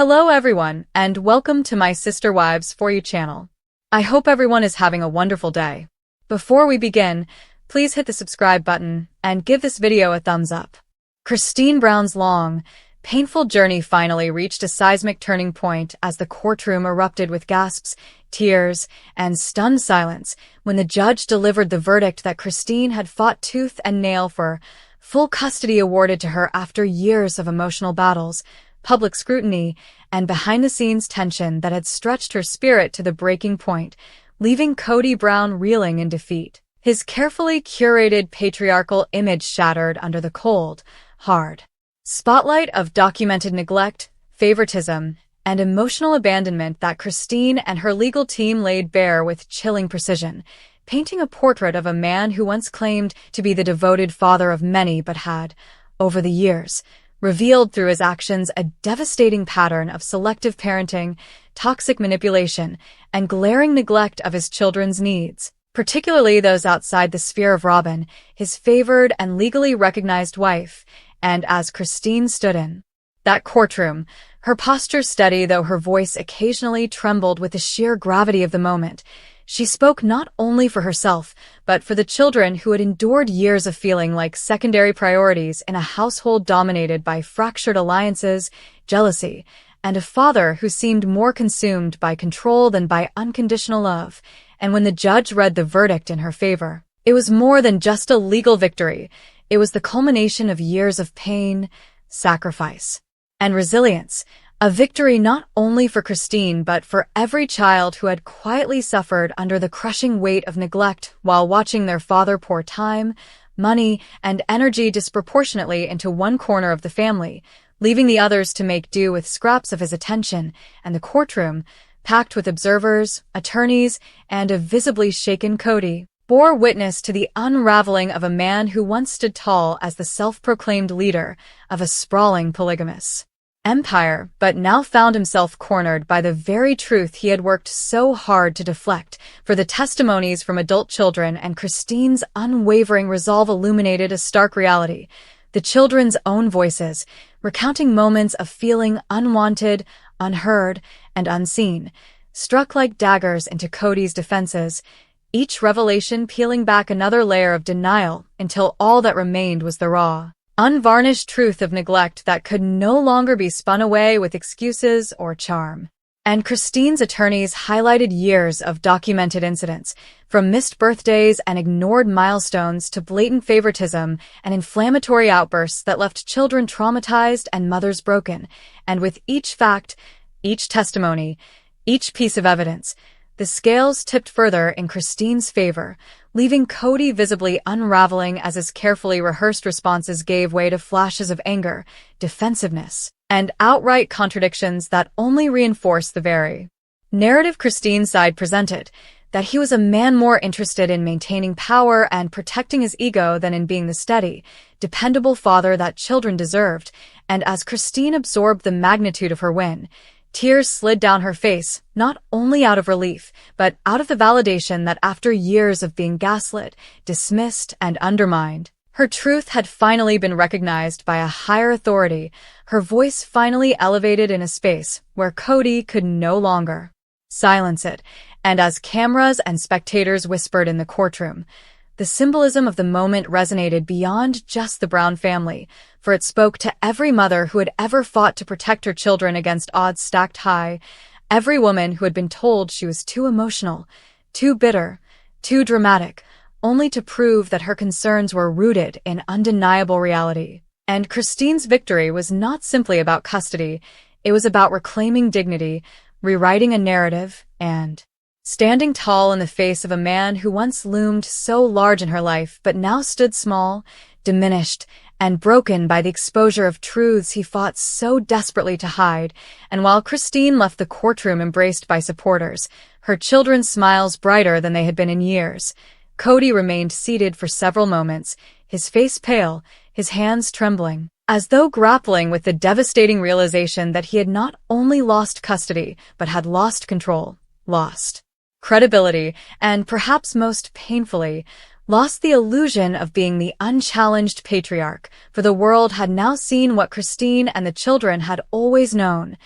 Hello everyone, and welcome to my Sister Wives For You channel. I hope everyone is having a wonderful day. Before we begin, please hit the subscribe button and give this video a thumbs up. Christine Brown's long, painful journey finally reached a seismic turning point as the courtroom erupted with gasps, tears, and stunned silence when the judge delivered the verdict that Christine had fought tooth and nail for, full custody awarded to her after years of emotional battles, public scrutiny, and behind-the-scenes tension that had stretched her spirit to the breaking point, leaving Kody Brown reeling in defeat. His carefully curated patriarchal image shattered under the cold, hard spotlight of documented neglect, favoritism, and emotional abandonment that Christine and her legal team laid bare with chilling precision, painting a portrait of a man who once claimed to be the devoted father of many but had, over the years, revealed through his actions a devastating pattern of selective parenting, toxic manipulation, and glaring neglect of his children's needs, particularly those outside the sphere of Robin, his favored and legally recognized wife. And as Christine stood in that courtroom, her posture steady though her voice occasionally trembled with the sheer gravity of the moment, she spoke not only for herself, but for the children who had endured years of feeling like secondary priorities in a household dominated by fractured alliances, jealousy, and a father who seemed more consumed by control than by unconditional love. And when the judge read the verdict in her favor, it was more than just a legal victory. It was the culmination of years of pain, sacrifice, and resilience. A victory not only for Christine but for every child who had quietly suffered under the crushing weight of neglect while watching their father pour time, money, and energy disproportionately into one corner of the family, leaving the others to make do with scraps of his attention, and the courtroom, packed with observers, attorneys, and a visibly shaken Kody, bore witness to the unraveling of a man who once stood tall as the self-proclaimed leader of a sprawling polygamous empire, but now found himself cornered by the very truth he had worked so hard to deflect. For the testimonies from adult children and Christine's unwavering resolve illuminated a stark reality. The children's own voices, recounting moments of feeling unwanted, unheard, and unseen, struck like daggers into Kody's defenses, each revelation peeling back another layer of denial until all that remained was the raw, unvarnished truth of neglect that could no longer be spun away with excuses or charm. And Christine's attorneys highlighted years of documented incidents, from missed birthdays and ignored milestones to blatant favoritism and inflammatory outbursts that left children traumatized and mothers broken. And with each fact, each testimony, each piece of evidence, the scales tipped further in Christine's favor, leaving Kody visibly unraveling as his carefully rehearsed responses gave way to flashes of anger, defensiveness, and outright contradictions that only reinforced the very narrative Christine's side presented, that he was a man more interested in maintaining power and protecting his ego than in being the steady, dependable father that children deserved. And as Christine absorbed the magnitude of her win, tears slid down her face, not only out of relief, but out of the validation that after years of being gaslit, dismissed, and undermined, her truth had finally been recognized by a higher authority, her voice finally elevated in a space where Kody could no longer silence it. And as cameras and spectators whispered in the courtroom, the symbolism of the moment resonated beyond just the Brown family, for it spoke to every mother who had ever fought to protect her children against odds stacked high, every woman who had been told she was too emotional, too bitter, too dramatic, only to prove that her concerns were rooted in undeniable reality. And Christine's victory was not simply about custody, it was about reclaiming dignity, rewriting a narrative, and standing tall in the face of a man who once loomed so large in her life but now stood small, diminished, and broken by the exposure of truths he fought so desperately to hide. And while Christine left the courtroom embraced by supporters, her children's smiles brighter than they had been in years, Kody remained seated for several moments, his face pale, his hands trembling, as though grappling with the devastating realization that he had not only lost custody but had lost control, lost credibility, and perhaps most painfully, lost the illusion of being the unchallenged patriarch, for the world had now seen what Christine and the children had always known,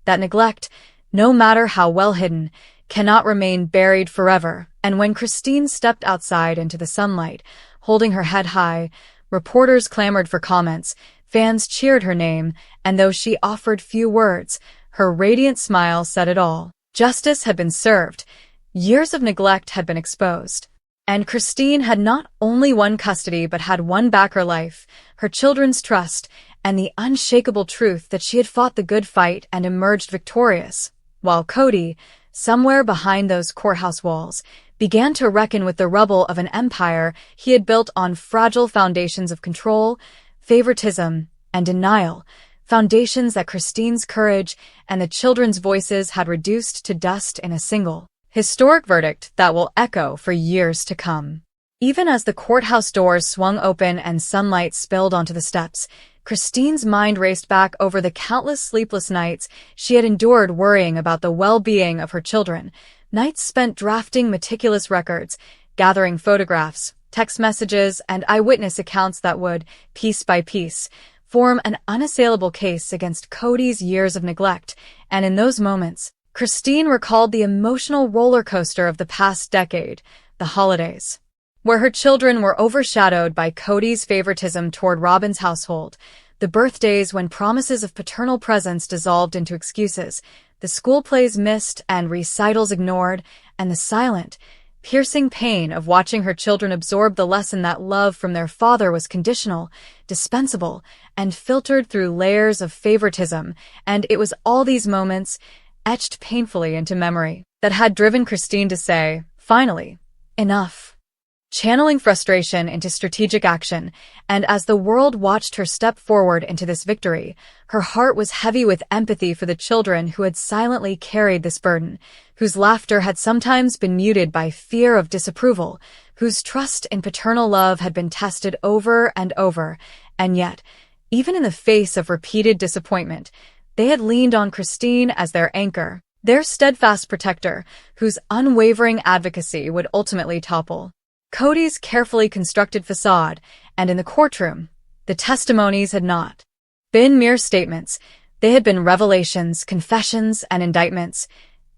that neglect, no matter how well hidden, cannot remain buried forever. And when Christine stepped outside into the sunlight, holding her head high, reporters clamored for comments, fans cheered her name, and though she offered few words, her radiant smile said it all. Justice had been served. Years of neglect had been exposed. And Christine had not only won custody but had won back her life, her children's trust, and the unshakable truth that she had fought the good fight and emerged victorious, while Kody, somewhere behind those courthouse walls, began to reckon with the rubble of an empire he had built on fragile foundations of control, favoritism, and denial, foundations that Christine's courage and the children's voices had reduced to dust in a single, historic verdict that will echo for years to come. Even as the courthouse doors swung open and sunlight spilled onto the steps, Christine's mind raced back over the countless sleepless nights she had endured worrying about the well-being of her children, nights spent drafting meticulous records, gathering photographs, text messages, and eyewitness accounts that would, piece by piece, form an unassailable case against Kody's years of neglect. And in those moments, Christine recalled the emotional roller coaster of the past decade, the holidays, where her children were overshadowed by Kody's favoritism toward Robyn's household, the birthdays when promises of paternal presence dissolved into excuses, the school plays missed and recitals ignored, and the silent, piercing pain of watching her children absorb the lesson that love from their father was conditional, dispensable, and filtered through layers of favoritism. And it was all these moments, etched painfully into memory, that had driven Christine to say, finally, enough. Channeling frustration into strategic action, and as the world watched her step forward into this victory, her heart was heavy with empathy for the children who had silently carried this burden, whose laughter had sometimes been muted by fear of disapproval, whose trust in paternal love had been tested over and over, and yet, even in the face of repeated disappointment, they had leaned on Christine as their anchor, their steadfast protector, whose unwavering advocacy would ultimately topple Kody's carefully constructed facade. And in the courtroom, the testimonies had not been mere statements. They had been revelations, confessions, and indictments,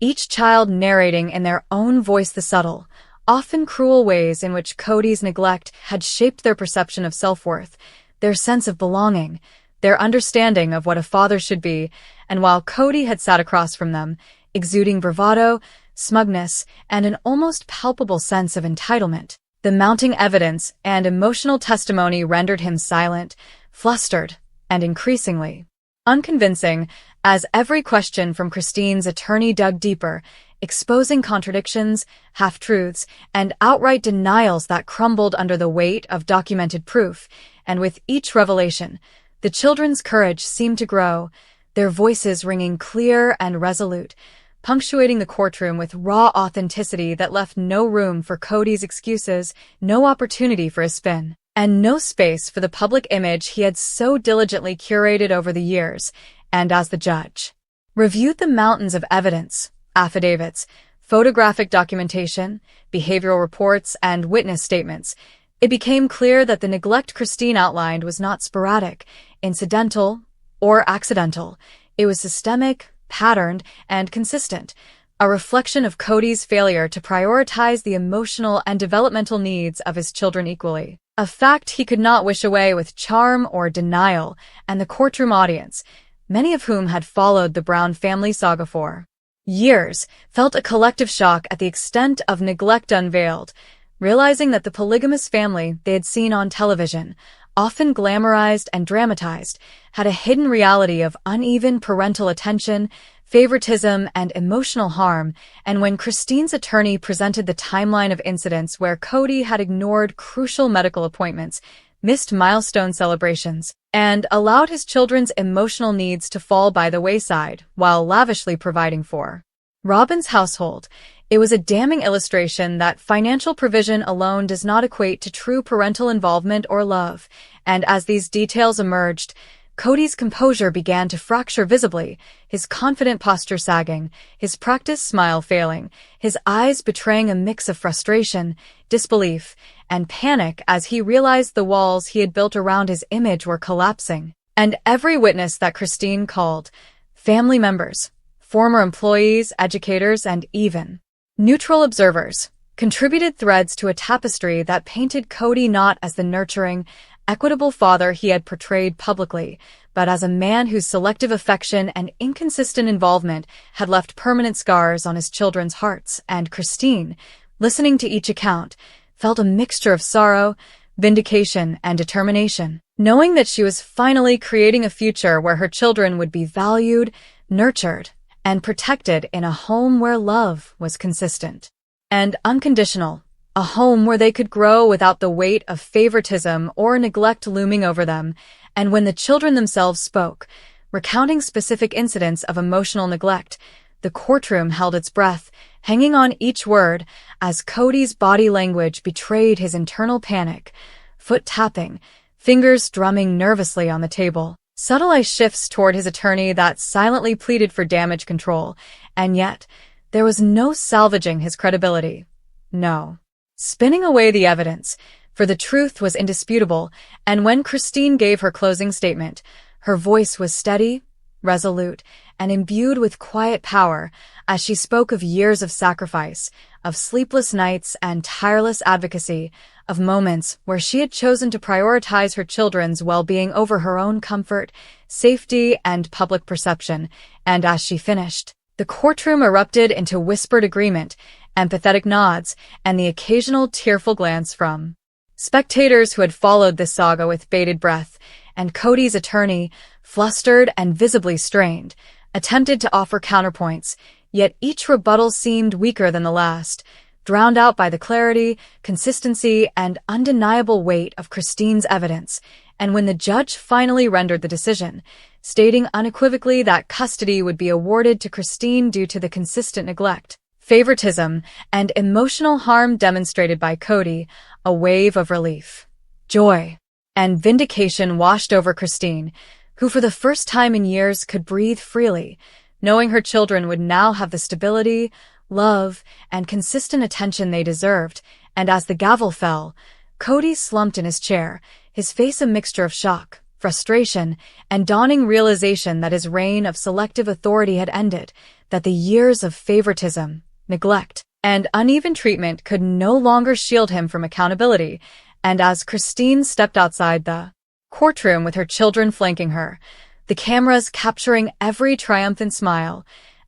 each child narrating in their own voice the subtle, often cruel ways in which Kody's neglect had shaped their perception of self-worth, their sense of belonging, their understanding of what a father should be. And while Kody had sat across from them, exuding bravado, smugness, and an almost palpable sense of entitlement, the mounting evidence and emotional testimony rendered him silent, flustered, and increasingly unconvincing, as every question from Christine's attorney dug deeper, exposing contradictions, half-truths, and outright denials that crumbled under the weight of documented proof. And with each revelation, the children's courage seemed to grow, their voices ringing clear and resolute, punctuating the courtroom with raw authenticity that left no room for Kody's excuses, no opportunity for a spin, and no space for the public image he had so diligently curated over the years. And as the judge reviewed the mountains of evidence, affidavits, photographic documentation, behavioral reports, and witness statements, it became clear that the neglect Christine outlined was not sporadic, incidental, or accidental. It was systemic, patterned, and consistent, a reflection of Kody's failure to prioritize the emotional and developmental needs of his children equally, a fact he could not wish away with charm or denial. And the courtroom audience, many of whom had followed the Brown family saga for years, felt a collective shock at the extent of neglect unveiled, realizing that the polygamous family they had seen on television, often glamorized and dramatized, had a hidden reality of uneven parental attention, favoritism, and emotional harm. And when Christine's attorney presented the timeline of incidents where Kody had ignored crucial medical appointments, missed milestone celebrations, and allowed his children's emotional needs to fall by the wayside while lavishly providing for Robyn's household, it was a damning illustration that financial provision alone does not equate to true parental involvement or love. And as these details emerged, Kody's composure began to fracture visibly, his confident posture sagging, his practiced smile failing, his eyes betraying a mix of frustration, disbelief, and panic as he realized the walls he had built around his image were collapsing. And every witness that Christine called, family members, former employees, educators, and even neutral observers contributed threads to a tapestry that painted Kody not as the nurturing, equitable father he had portrayed publicly, but as a man whose selective affection and inconsistent involvement had left permanent scars on his children's hearts. And Christine, listening to each account, felt a mixture of sorrow, vindication, and determination, knowing that she was finally creating a future where her children would be valued, nurtured, and protected in a home where love was consistent and unconditional, a home where they could grow without the weight of favoritism or neglect looming over them. And when the children themselves spoke, recounting specific incidents of emotional neglect, the courtroom held its breath, hanging on each word as Kody's body language betrayed his internal panic, foot tapping, fingers drumming nervously on the table. Subtle eye shifts toward his attorney that silently pleaded for damage control, and yet there was no salvaging his credibility. No spinning away the evidence, for the truth was indisputable, and when Christine gave her closing statement, her voice was steady, resolute, and imbued with quiet power as she spoke of years of sacrifice, of sleepless nights and tireless advocacy, of moments where she had chosen to prioritize her children's well-being over her own comfort, safety, and public perception. And as she finished, the courtroom erupted into whispered agreement, empathetic nods, and the occasional tearful glance from spectators who had followed this saga with bated breath. And Kody's attorney, flustered and visibly strained, attempted to offer counterpoints, yet each rebuttal seemed weaker than the last, drowned out by the clarity, consistency, and undeniable weight of Christine's evidence. And when the judge finally rendered the decision, stating unequivocally that custody would be awarded to Christine due to the consistent neglect, favoritism, and emotional harm demonstrated by Kody, a wave of relief, joy, and vindication washed over Christine, who for the first time in years could breathe freely, knowing her children would now have the stability, love, and consistent attention they deserved. And as the gavel fell, Kody slumped in his chair, his face a mixture of shock, frustration, and dawning realization that his reign of selective authority had ended, that the years of favoritism, neglect, and uneven treatment could no longer shield him from accountability. And as Christine stepped outside the courtroom with her children flanking her, the cameras capturing every triumphant smile,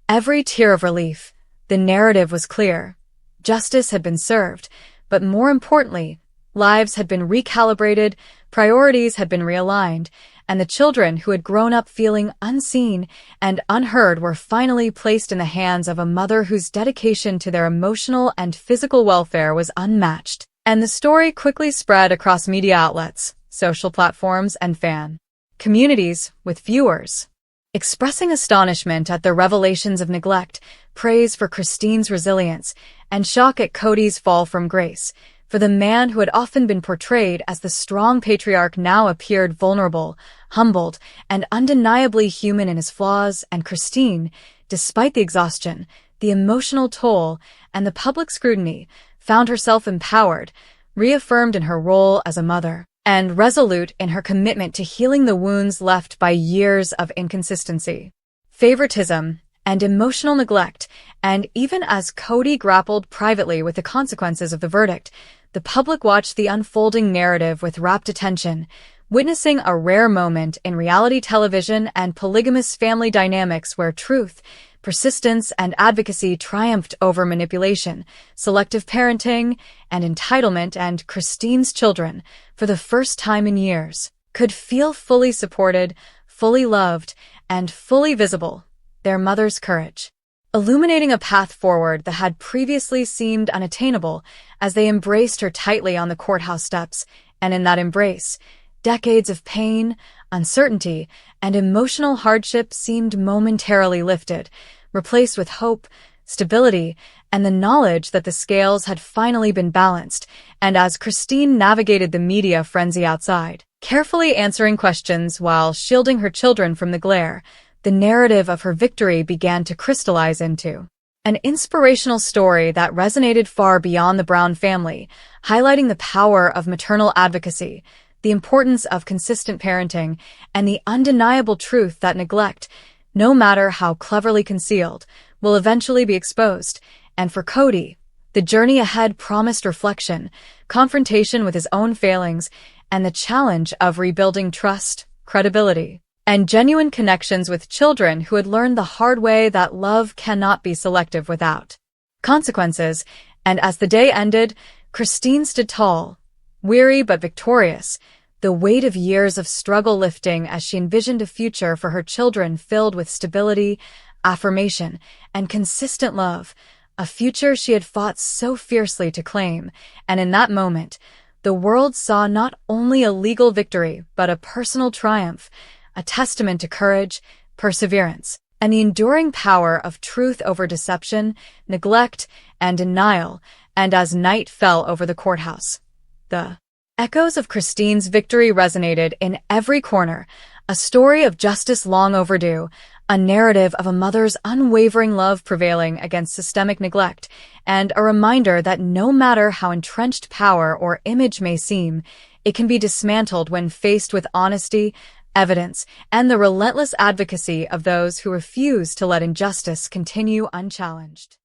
every tear of relief, the narrative was clear. Justice had been served, but more importantly, lives had been recalibrated, priorities had been realigned, and the children who had grown up feeling unseen and unheard were finally placed in the hands of a mother whose dedication to their emotional and physical welfare was unmatched. And the story quickly spread across media outlets, social platforms, and fan communities, with viewers expressing astonishment at the revelations of neglect, praise for Christine's resilience, and shock at Kody's fall from grace. For the man who had often been portrayed as the strong patriarch now appeared vulnerable, humbled, and undeniably human in his flaws. And Christine, despite the exhaustion, the emotional toll, and the public scrutiny, found herself empowered, reaffirmed in her role as a mother, and resolute in her commitment to healing the wounds left by years of inconsistency, favoritism, and emotional neglect. And even as Kody grappled privately with the consequences of the verdict, the public watched the unfolding narrative with rapt attention, witnessing a rare moment in reality television and polygamous family dynamics where truth, persistence, and advocacy triumphed over manipulation, selective parenting, and entitlement. And Christine's children, for the first time in years, could feel fully supported, fully loved, and fully visible, their mother's courage illuminating a path forward that had previously seemed unattainable as they embraced her tightly on the courthouse steps. And in that embrace, decades of pain, uncertainty, and emotional hardship seemed momentarily lifted, replaced with hope, stability, and the knowledge that the scales had finally been balanced. And as Christine navigated the media frenzy outside, carefully answering questions while shielding her children from the glare, the narrative of her victory began to crystallize into an inspirational story that resonated far beyond the Brown family, highlighting the power of maternal advocacy, the importance of consistent parenting, and the undeniable truth that neglect, no matter how cleverly concealed, will eventually be exposed, and for Kody, the journey ahead promised reflection, confrontation with his own failings, and the challenge of rebuilding trust, credibility, and genuine connections with children who had learned the hard way that love cannot be selective without consequences. And as the day ended, Christine stood tall, weary but victorious, the weight of years of struggle lifting as she envisioned a future for her children filled with stability, affirmation, and consistent love, a future she had fought so fiercely to claim. And in that moment, the world saw not only a legal victory, but a personal triumph, a testament to courage, perseverance, and the enduring power of truth over deception, neglect, and denial. And as night fell over the courthouse, the echoes of Christine's victory resonated in every corner, a story of justice long overdue, a narrative of a mother's unwavering love prevailing against systemic neglect, and a reminder that no matter how entrenched power or image may seem, it can be dismantled when faced with honesty, evidence, and the relentless advocacy of those who refuse to let injustice continue unchallenged.